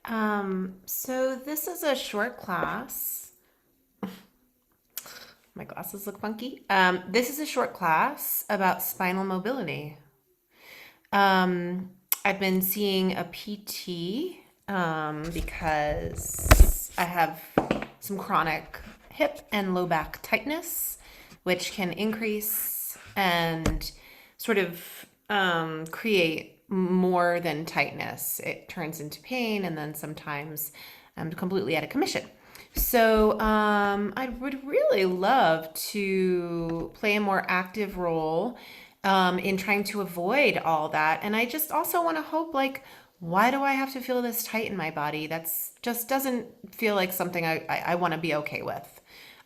So this is a short class. My glasses look funky. This is a short class about spinal mobility. Um, I've been seeing a PT because I have some chronic hip and low back tightness, which can increase and sort of create more than tightness. It turns into pain and then sometimes I'm completely out of commission. So I would really love to play a more active role in trying to avoid all that. And I just also want to hope, like, why do I have to feel this tight in my body? That's just doesn't feel like something I want to be okay with.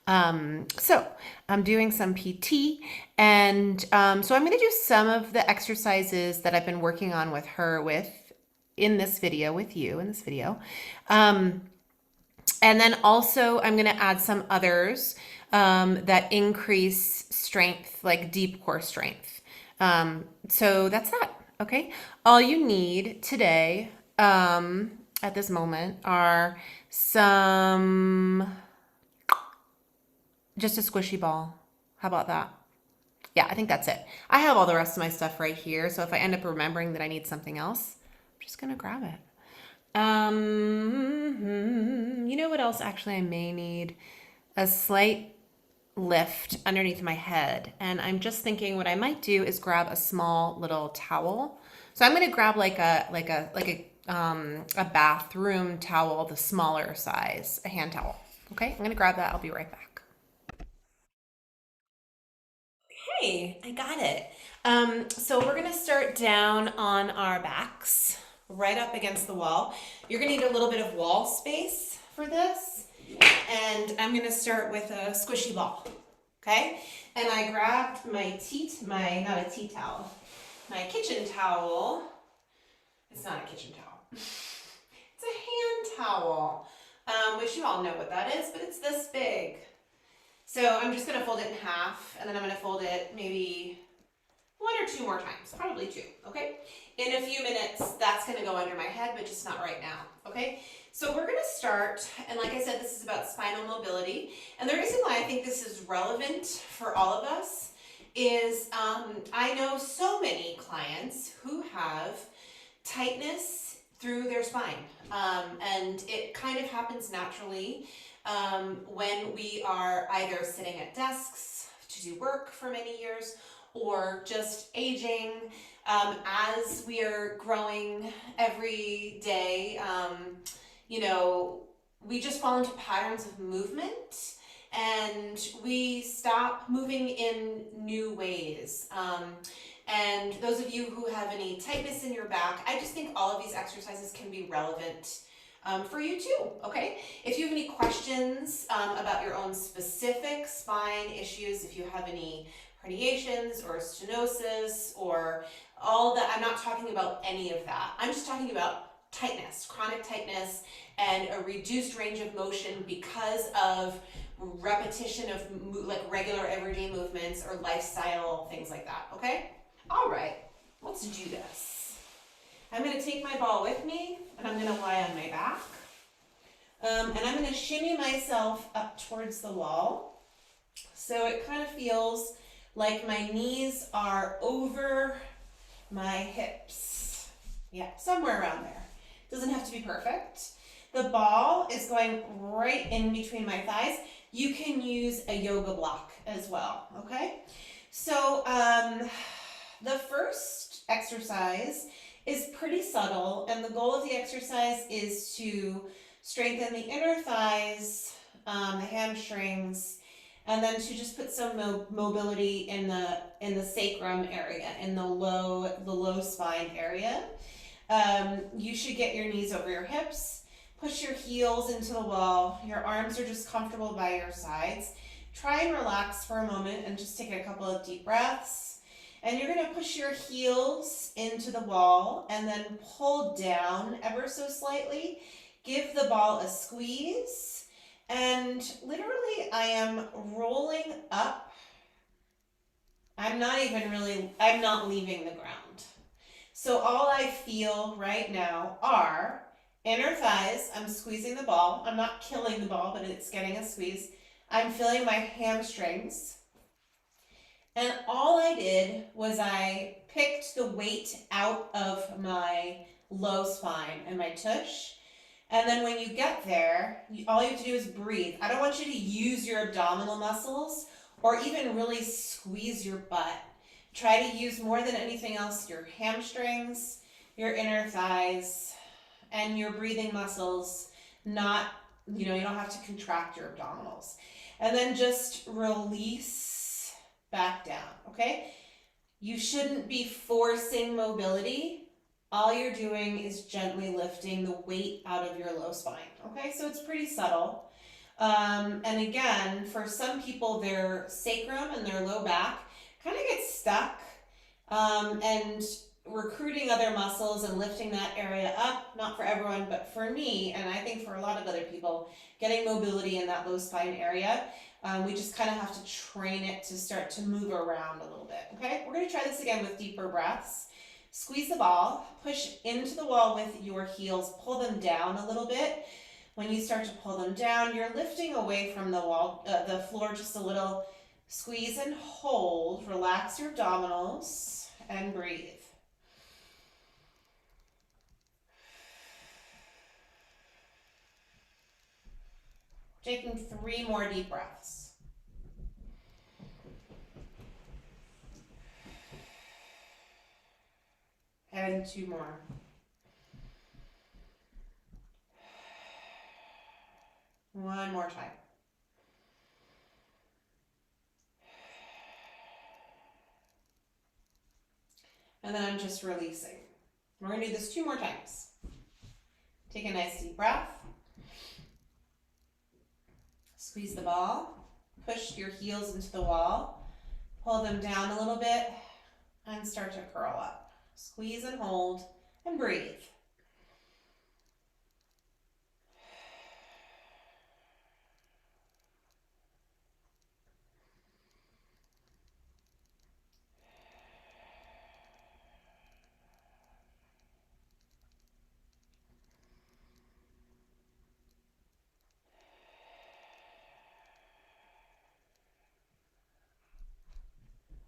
So I'm doing some PT, and so I'm going to do some of the exercises that I've been working on with her with in this video with you in this video. Um, and then also, I'm going to add some others that increase strength, like deep core strength. So that's that. Okay. All you need today at this moment are some, just a squishy ball. How about that? Yeah, I think that's it. I have all the rest of my stuff right here. So if I end up remembering that I need something else, I'm just going to grab it. You know what else actually I may need? A slight lift underneath my head. And I'm just thinking what I might do is grab a small little towel. So I'm going to grab a bathroom towel, the smaller size, a hand towel. Okay? I'm going to grab that. I'll be right back. Hey, I got it. So we're gonna start down on our backs, right up against the wall. You're gonna need a little bit of wall space for this. And I'm gonna start with a squishy ball, okay? And I grabbed not a tea towel, my kitchen towel. It's not a kitchen towel. It's a hand towel, which you all know what that is, but it's this big. So I'm just gonna fold it in half, and then I'm gonna fold it maybe one or two more times, probably two, okay? In a few minutes, that's gonna go under my head, but just not right now, okay? So we're gonna start, and like I said, this is about spinal mobility, and the reason why I think this is relevant for all of us is I know so many clients who have tightness through their spine, and it kind of happens naturally when we are either sitting at desks to do work for many years or just aging as we are growing every day. You know, we just fall into patterns of movement and we stop moving in new ways. And those of you who have any tightness in your back, I just think all of these exercises can be relevant for you too, okay? If you have any questions about your own specific spine issues, if you have any herniations or stenosis or all that, I'm not talking about any of that. I'm just talking about tightness, chronic tightness, and a reduced range of motion because of repetition of like regular everyday movements or lifestyle things like that, okay? All right, let's do this. I'm going to take my ball with me and I'm going to lie on my back. And I'm going to shimmy myself up towards the wall. So it kind of feels like my knees are over my hips. Yeah, somewhere around there. Doesn't have to be perfect. The ball is going right in between my thighs. You can use a yoga block as well, okay? So the first exercise is pretty subtle, and the goal of the exercise is to strengthen the inner thighs, the hamstrings, and then to just put some mobility in the sacrum area, in the low spine area. You should get your knees over your hips, push your heels into the wall. Your arms are just comfortable by your sides. Try and relax for a moment and just take a couple of deep breaths. And you're going to push your heels into the wall and then pull down ever so slightly. Give the ball a squeeze. And literally, I am rolling up. I'm not leaving the ground. So all I feel right now are Inner thighs, I'm squeezing the ball. I'm not killing the ball, but it's getting a squeeze. I'm feeling my hamstrings. And all I did was I picked the weight out of my low spine and my tush. And then when you get there, all you have to do is breathe. I don't want you to use your abdominal muscles or even really squeeze your butt. Try to use more than anything else your hamstrings, your inner thighs, and your breathing muscles. Not, you don't have to contract your abdominals. And then just release back down, okay? You shouldn't be forcing mobility. All you're doing is gently lifting the weight out of your low spine, okay? So it's pretty subtle. And again, for some people, their sacrum and their low back kind of gets stuck. And recruiting other muscles and lifting that area up, not for everyone, but for me, and I think for a lot of other people, getting mobility in that low spine area, we just kind of have to train it to start to move around a little bit, okay? We're going to try this again with deeper breaths. Squeeze the ball, push into the wall with your heels, pull them down a little bit. When you start to pull them down, you're lifting away from the wall, the floor just a little. Squeeze and hold, relax your abdominals, and breathe. Taking 3 more deep breaths. And 2 more. One more time. And then I'm just releasing. We're going to do this 2 more times. Take a nice deep breath. Squeeze the ball. Push your heels into the wall. Pull them down a little bit and start to curl up. Squeeze and hold and breathe.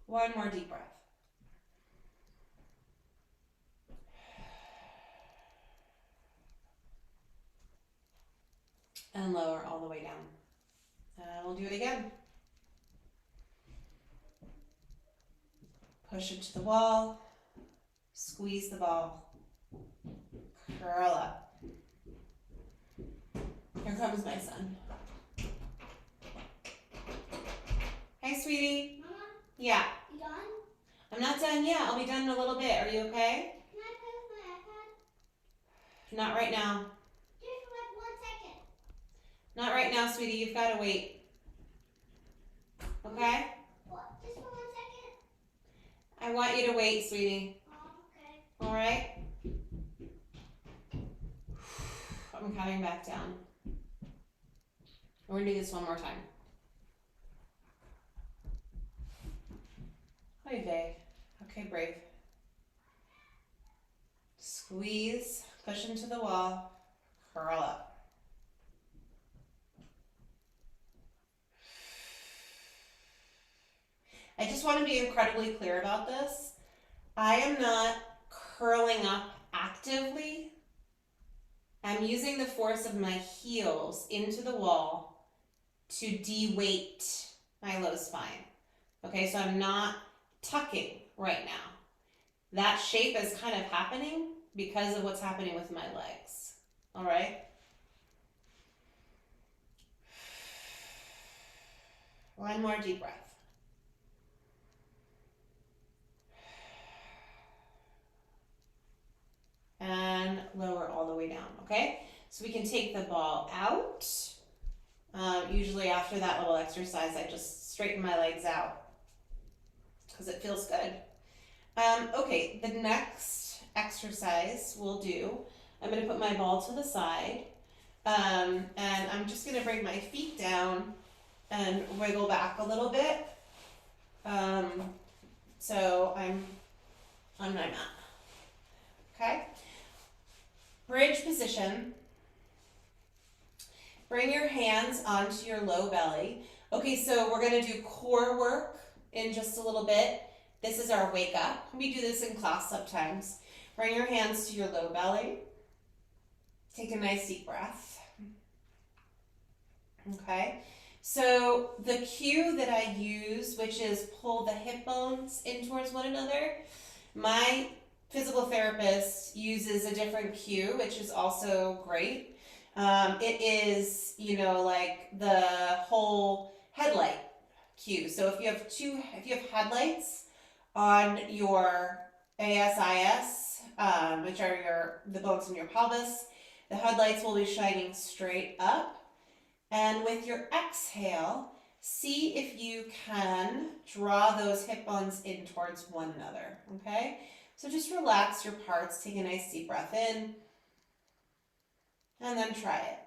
One more deep breath. And lower all the way down. And we'll do it again. Push it to the wall. Squeeze the ball. Curl up. Here comes my son. Hey, sweetie. Mama? Yeah. You done? I'm not done yet. I'll be done in a little bit. Are you okay? Can I play with my iPad? Not right now. Just for like 1 second. Not right now, sweetie. You've got to wait. Okay? What? Just for 1 second? I want you to wait, sweetie. Oh, okay. All right? I'm coming back down. We're going to do this one more time. Oy vey. Okay, brave. Squeeze, push into the wall, curl up. I just want to be incredibly clear about this. I am not curling up actively. I'm using the force of my heels into the wall to de-weight my low spine. Okay, so I'm not tucking right now. That shape is kind of happening because of what's happening with my legs. All right? One more deep breath. And lower all the way down, okay? So we can take the ball out. Usually after that little exercise, I just straighten my legs out because it feels good. Okay, the next exercise we'll do, I'm going to put my ball to the side, and I'm just going to bring my feet down and wiggle back a little bit. So I'm on my mat. Okay? bridge position. Bring your hands onto your low belly. Okay, so we're gonna do core work in just a little bit. This is our wake up. We do this in class sometimes. Bring your hands to your low belly. Take a nice deep breath. Okay, so the cue that I use, which is pull the hip bones in towards one another, my physical therapist uses a different cue, which is also great. It is, like the whole headlight cue. So if you have headlights on your ASIS, which are the bones in your pelvis, the headlights will be shining straight up. And with your exhale, see if you can draw those hip bones in towards one another, okay? So just relax your parts, take a nice deep breath in, and then try it.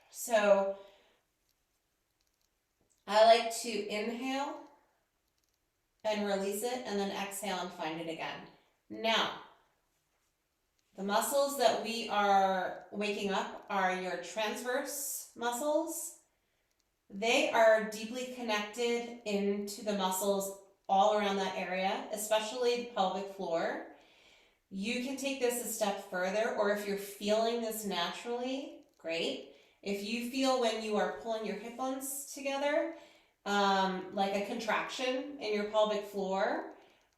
So I like to inhale and release it, and then exhale and find it again. Now, the muscles that we are waking up are your transverse muscles. They are deeply connected into the muscles all around that area, especially the pelvic floor. You can take this a step further, or if you're feeling this naturally, great. If you feel when you are pulling your hip bones together, like a contraction in your pelvic floor,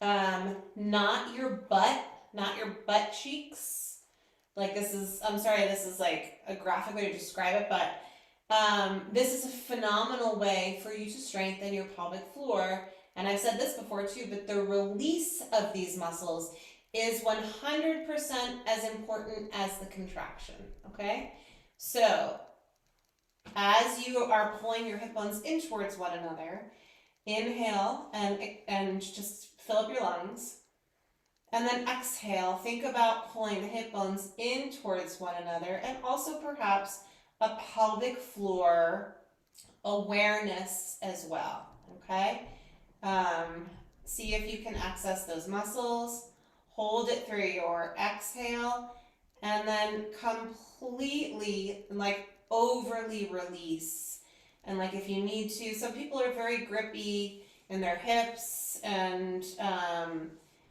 not your butt cheeks. This is like a graphic way to describe it, but this is a phenomenal way for you to strengthen your pelvic floor. And I've said this before too, but the release of these muscles is 100% as important as the contraction, okay? So, as you are pulling your hip bones in towards one another, inhale and just fill up your lungs. And then exhale, think about pulling the hip bones in towards one another, and also perhaps a pelvic floor awareness as well, okay? See if you can access those muscles. Hold it through your exhale, and then completely, like, overly release. And like if you need to, some people are very grippy in their hips, and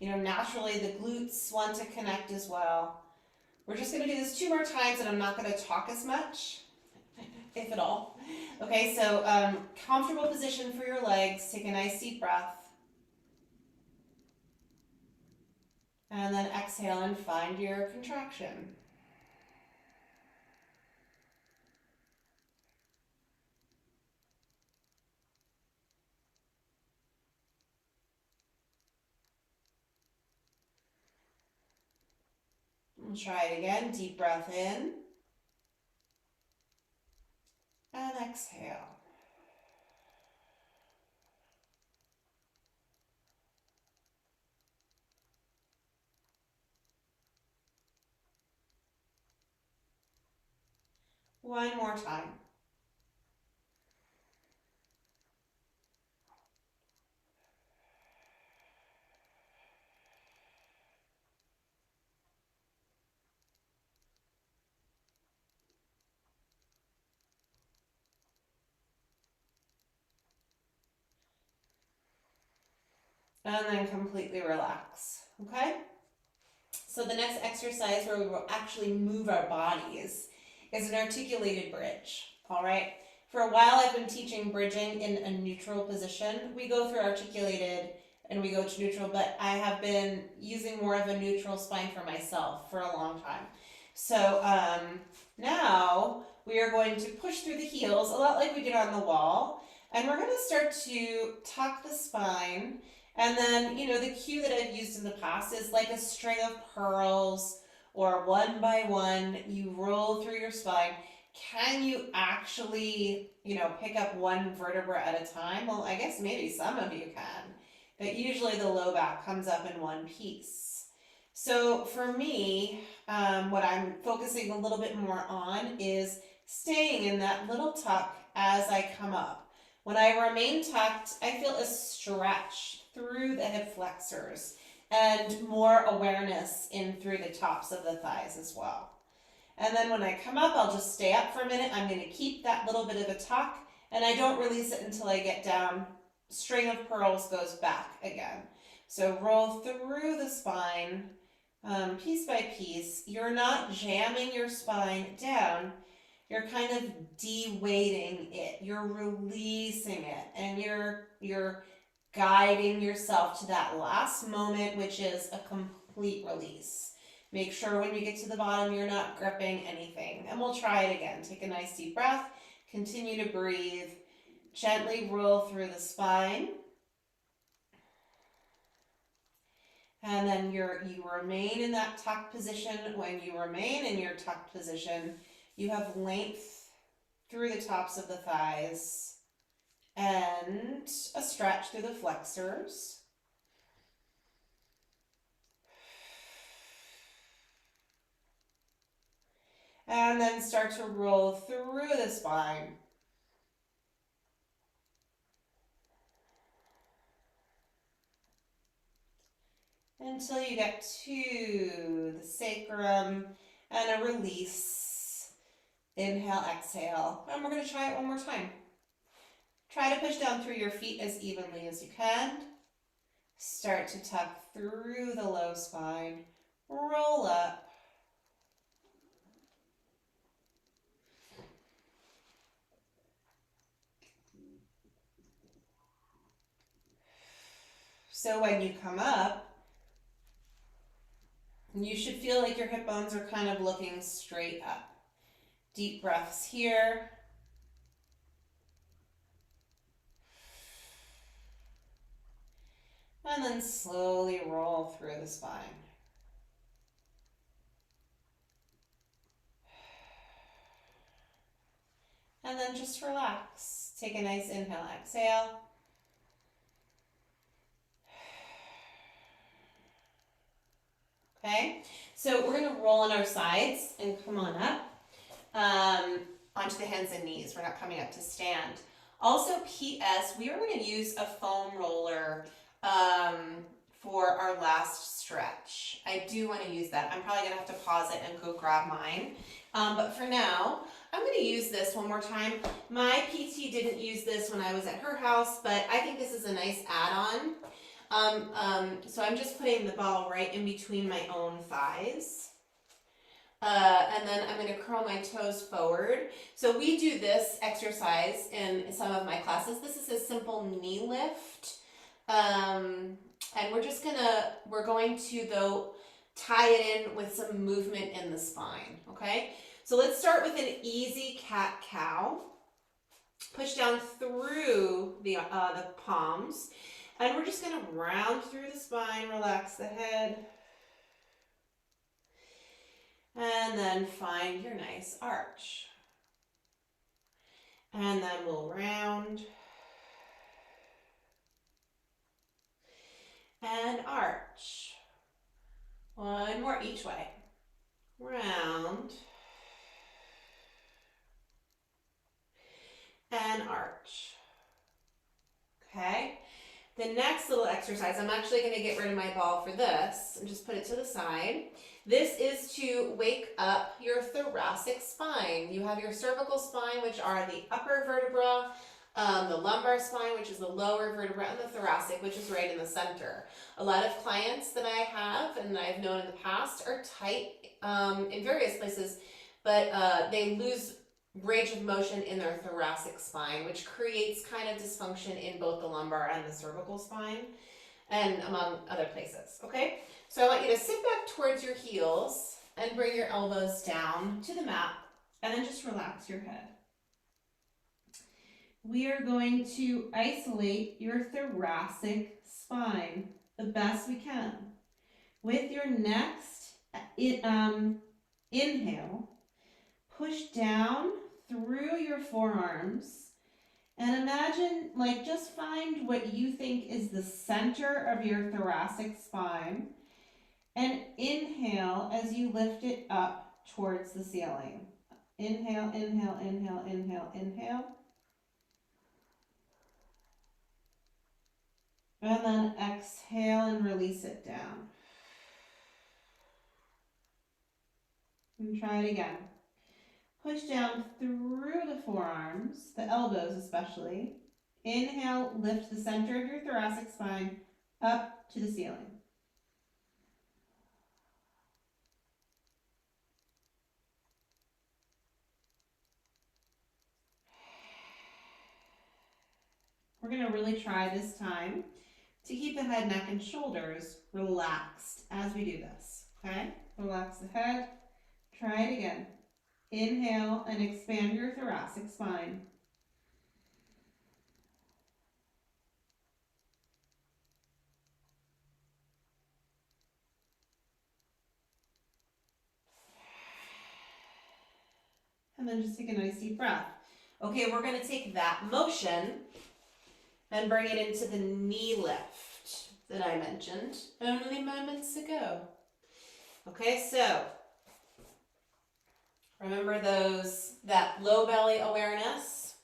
naturally the glutes want to connect as well. We're just going to do this 2 more times, and I'm not going to talk as much, if at all. Okay, so comfortable position for your legs. Take a nice deep breath. And then exhale and find your contraction. We'll try it again. Deep breath in. And exhale. One more time. And then completely relax, okay? So the next exercise where we will actually move our bodies is an articulated bridge, all right? For a while I've been teaching bridging in a neutral position. We go through articulated and we go to neutral, but I have been using more of a neutral spine for myself for a long time. So now we are going to push through the heels, a lot like we did on the wall, and we're going to start to tuck the spine. And then, the cue that I've used in the past is like a string of pearls, or one by one, you roll through your spine. Can you actually, pick up one vertebra at a time? Well, I guess maybe some of you can, but usually the low back comes up in one piece. So for me, what I'm focusing a little bit more on is staying in that little tuck as I come up. When I remain tucked, I feel a stretch through the hip flexors and more awareness in through the tops of the thighs as well. And then when I come up, I'll just stay up for a minute. I'm going to keep that little bit of a tuck and I don't release it until I get down. String of pearls goes back again. So roll through the spine piece by piece. You're not jamming your spine down. You're kind of de-weighting it. You're releasing it and you're guiding yourself to that last moment, which is a complete release. Make sure when you get to the bottom, you're not gripping anything. And we'll try it again. Take a nice deep breath. Continue to breathe. Gently roll through the spine. And then you remain in that tucked position. When you remain in your tucked position, you have length through the tops of the thighs and a stretch through the flexors. And then start to roll through the spine. Until you get to the sacrum and a release. Inhale, exhale. And we're going to try it one more time. Try to push down through your feet as evenly as you can. Start to tuck through the low spine. Roll up. So when you come up, you should feel like your hip bones are kind of looking straight up. Deep breaths here. And then slowly roll through the spine. And then just relax. Take a nice inhale, exhale. Okay, so we're going to roll on our sides and come on up onto the hands and knees. We're not coming up to stand. Also, PS, we are going to use a foam roller for our last stretch. I do want to use that. I'm probably going to have to pause it and go grab mine. But for now, I'm going to use this one more time. My PT didn't use this when I was at her house, but I think this is a nice add-on. So I'm just putting the ball right in between my own thighs. And then I'm going to curl my toes forward. So we do this exercise in some of my classes. This is a simple knee lift. And we're going to though tie it in with some movement in the spine. Okay. So let's start with an easy cat-cow. Push down through the palms. And we're just going to round through the spine, relax the head. And then find your nice arch. And then we'll round. And arch. One more each way. Round. And arch. Okay. The next little exercise, I'm actually going to get rid of my ball for this and just put it to the side. This is to wake up your thoracic spine. You have your cervical spine, which are the upper vertebra, the lumbar spine, which is the lower vertebra, and the thoracic, which is right in the center. A lot of clients that I have and I've known in the past are tight in various places, but they lose range of motion in their thoracic spine, which creates kind of dysfunction in both the lumbar and the cervical spine and among other places. Okay, so I want you to sit back towards your heels and bring your elbows down to the mat and then just relax your head. We are going to isolate your thoracic spine the best we can. With your next inhale, push down through your forearms and imagine, like, just find what you think is the center of your thoracic spine And inhale as you lift it up towards the ceiling. Inhale, inhale, inhale, inhale, inhale. And then exhale and release it down. And try it again. Push down through the forearms, the elbows especially. Inhale, lift the center of your thoracic spine up to the ceiling. We're going to really try this time to keep the head, neck, and shoulders relaxed as we do this, okay? Relax the head. Try it again. Inhale and expand your thoracic spine. And then just take a nice deep breath. Okay, we're going to take that motion and bring it into the knee lift that I mentioned only moments ago. Okay, so remember that low belly awareness?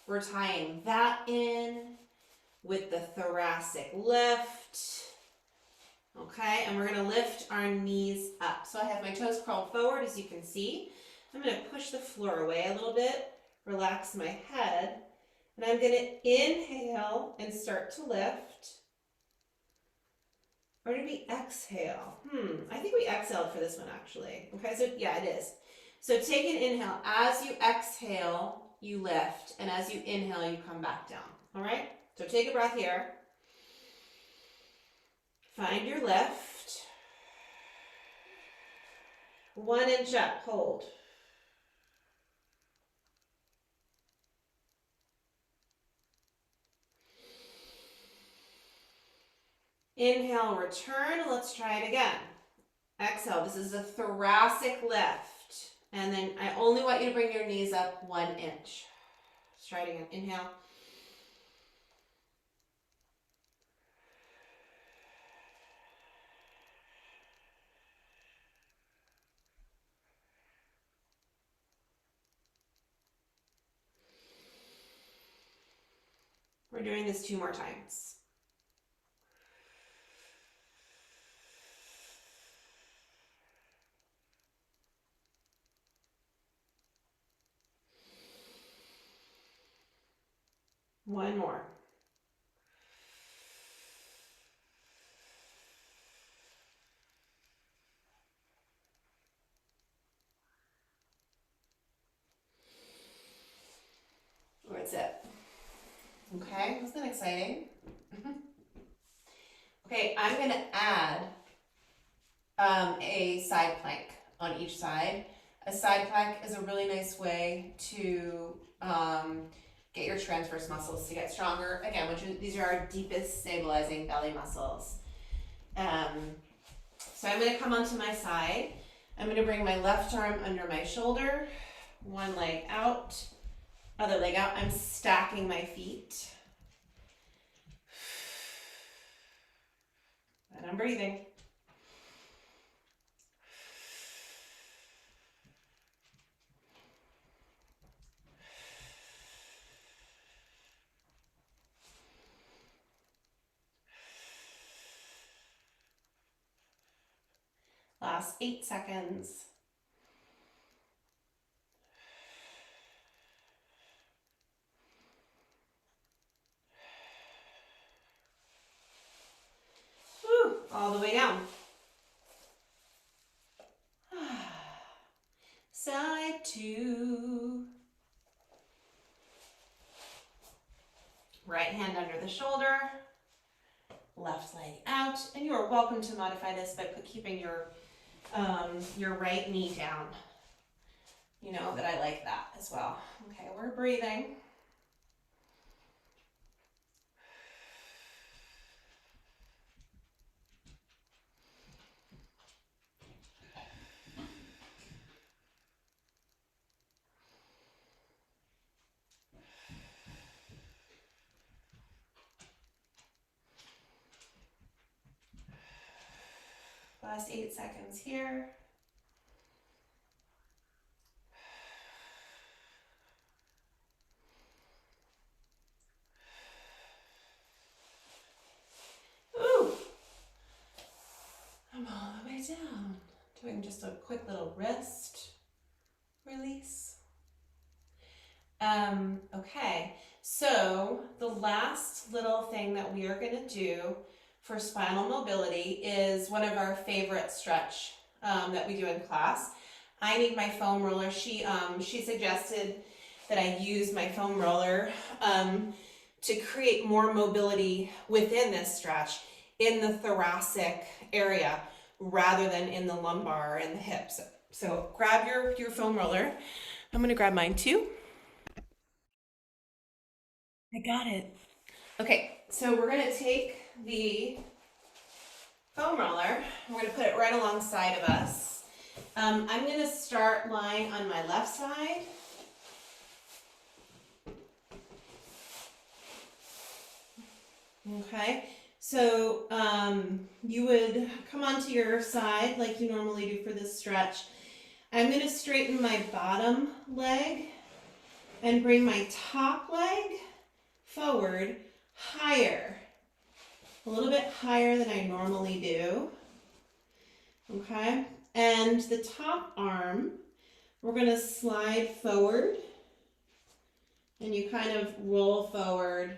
We're tying that in with the thoracic lift. Okay, and we're going to lift our knees up. So I have my toes curled forward, as you can see. I'm going to push the floor away a little bit, relax my head, and I'm going to inhale and start to lift. Or did we exhale? I think we exhaled for this one actually. Okay, so yeah, it is. So take an inhale. As you exhale, you lift, and as you inhale, you come back down. All right, so take a breath here. Find your lift. 1 inch up, hold. Inhale, return. Let's try it again. Exhale, this is a thoracic lift. And then I only want you to bring your knees up 1 inch. Let's try it again. Inhale. We're doing this 2 more times. One more. That's it. Okay, isn't that exciting? Okay, I'm going to add a side plank on each side. A side plank is a really nice way to get your transverse muscles to get stronger. Again, these are our deepest stabilizing belly muscles. So I'm going to come onto my side. I'm going to bring my left arm under my shoulder, one leg out, other leg out. I'm stacking my feet. And I'm breathing. Last 8 seconds. Whew, all the way down. Side 2. Right hand under the shoulder. Left leg out. And you are welcome to modify this by keeping your right knee down. You know that I like that as well. Okay, we're breathing. Last 8 seconds here. Ooh. I'm all the way down. Doing just a quick little wrist release. Okay, so the last little thing that we are going to do for spinal mobility is one of our favorite stretch that we do in class. I need my foam roller. She suggested that I use my foam roller to create more mobility within this stretch in the thoracic area rather than in the lumbar and the hips. So grab your foam roller. I'm going to grab mine too. I got it. Okay, so we're gonna take the foam roller, we're gonna put it right alongside of us. I'm gonna start lying on my left side. Okay, so you would come onto your side like you normally do for this stretch. I'm gonna straighten my bottom leg and bring my top leg forward higher, a little bit higher than I normally do. Okay, and the top arm, we're going to slide forward and you kind of roll forward.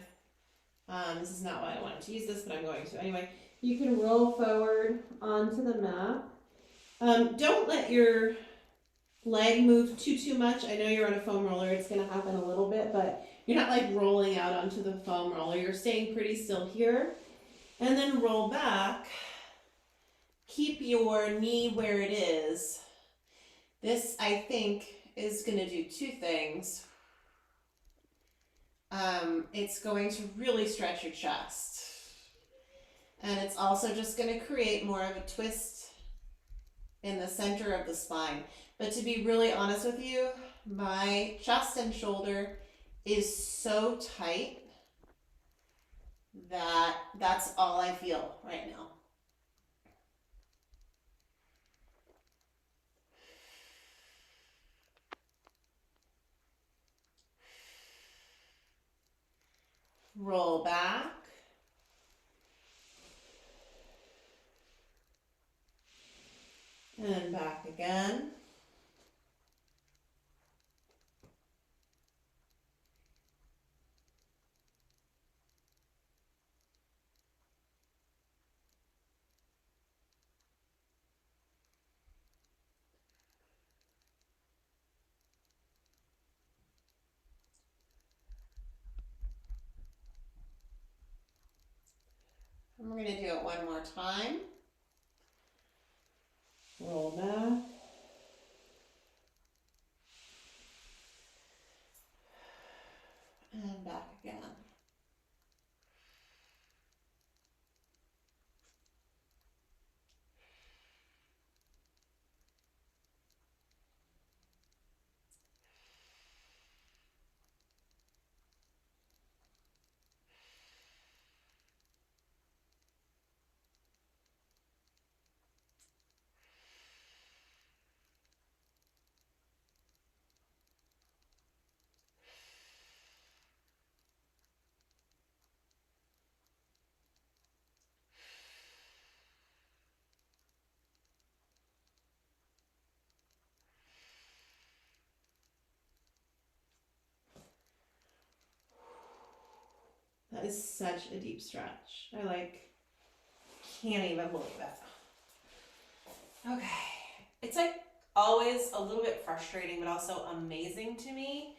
This is not why I wanted to use this, but I'm going to. Anyway, you can roll forward onto the mat. Don't let your leg move too much. I know you're on a foam roller, it's going to happen a little bit, but you're not like rolling out onto the foam roller. You're staying pretty still here. And then roll back. Keep your knee where it is. This, I think, is going to do two things. It's going to really stretch your chest. And it's also just going to create more of a twist in the center of the spine. But to be really honest with you, my chest and shoulder is so tight that that's all I feel right now. Roll back. And back again. And we're going to do it one more time. Roll back. And back again. That is such a deep stretch. I can't even believe it. Okay. It's always a little bit frustrating, but also amazing to me.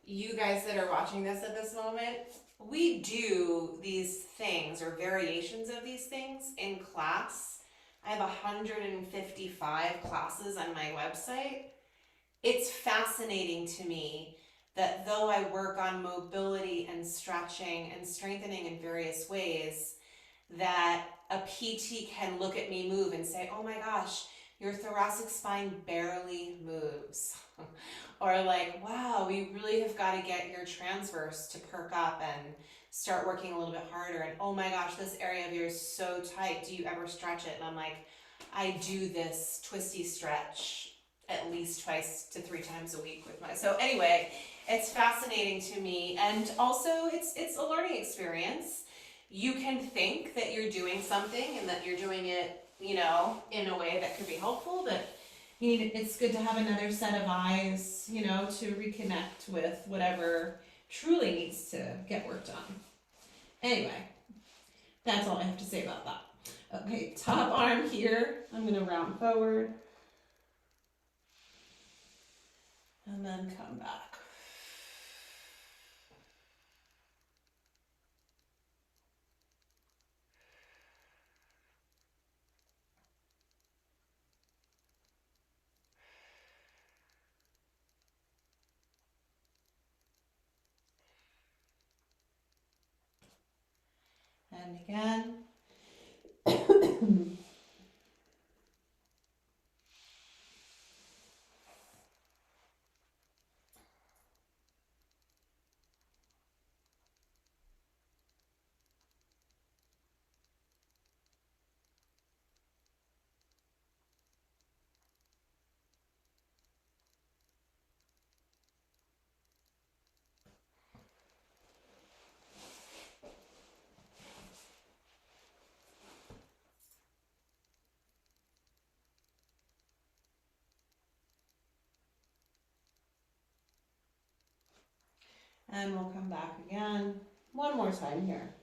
You guys that are watching this at this moment, we do these things or variations of these things in class. I have 155 classes on my website. It's fascinating to me that though I work on mobility and stretching and strengthening in various ways, that a PT can look at me move and say, oh my gosh, your thoracic spine barely moves. Or like, wow, we really have got to get your transverse to perk up and start working a little bit harder. And oh my gosh, this area of yours is so tight. Do you ever stretch it? And I'm like, I do this twisty stretch at least 2 to 3 times a week with my, so anyway, it's fascinating to me, and also it's a learning experience. You can think that you're doing something and that you're doing it, you know, in a way that could be helpful, but it's good to have another set of eyes, you know, to reconnect with whatever truly needs to get worked on. Anyway, that's all I have to say about that. Okay, top arm here, I'm gonna round forward and then come back. And again. And we'll come back again. One more time here.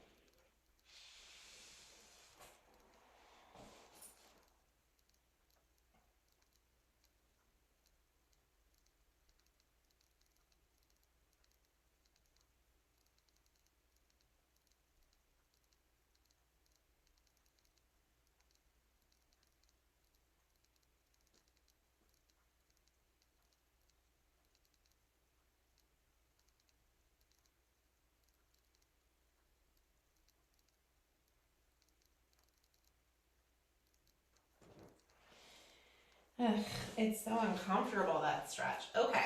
Ugh, it's so uncomfortable, that stretch. Okay,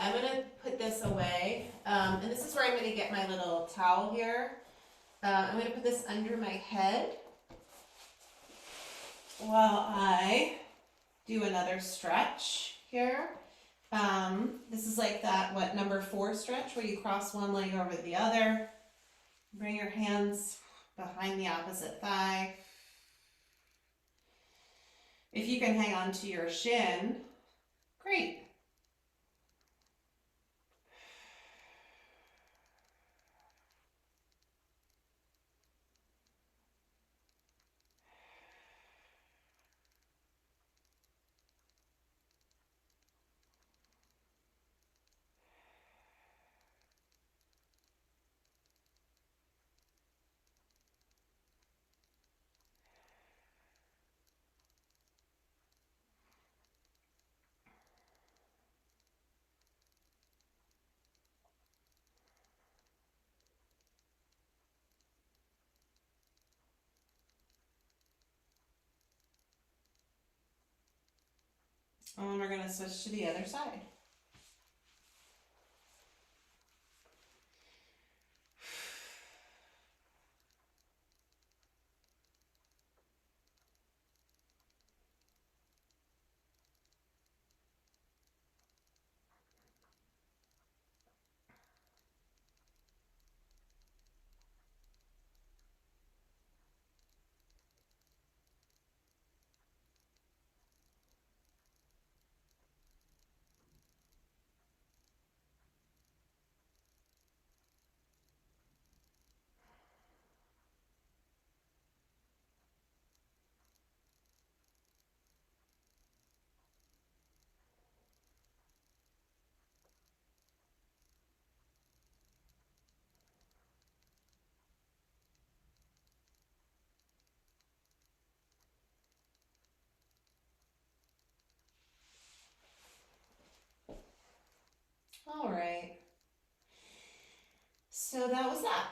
I'm gonna put this away. And this is where I'm gonna get my little towel here. I'm gonna put this under my head while I do another stretch here. This is like that, what, number 4 stretch where you cross one leg over the other. Bring your hands behind the opposite thigh. If you can hang on to your shin, great. And we're gonna switch to the other side. All right. So that was that.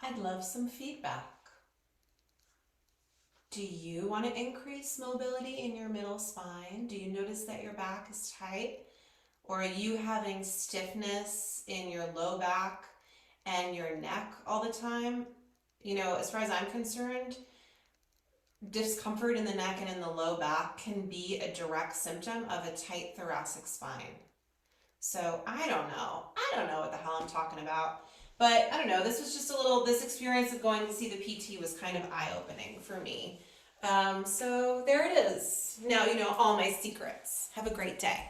I'd love some feedback. Do you want to increase mobility in your middle spine? Do you notice that your back is tight? Or are you having stiffness in your low back and your neck all the time, as far as I'm concerned, discomfort in the neck and in the low back can be a direct symptom of a tight thoracic spine. So I don't know. I don't know what the hell I'm talking about. But I don't know. This was just this experience of going to see the PT was kind of eye-opening for me. So there it is. Now you know all my secrets. Have a great day.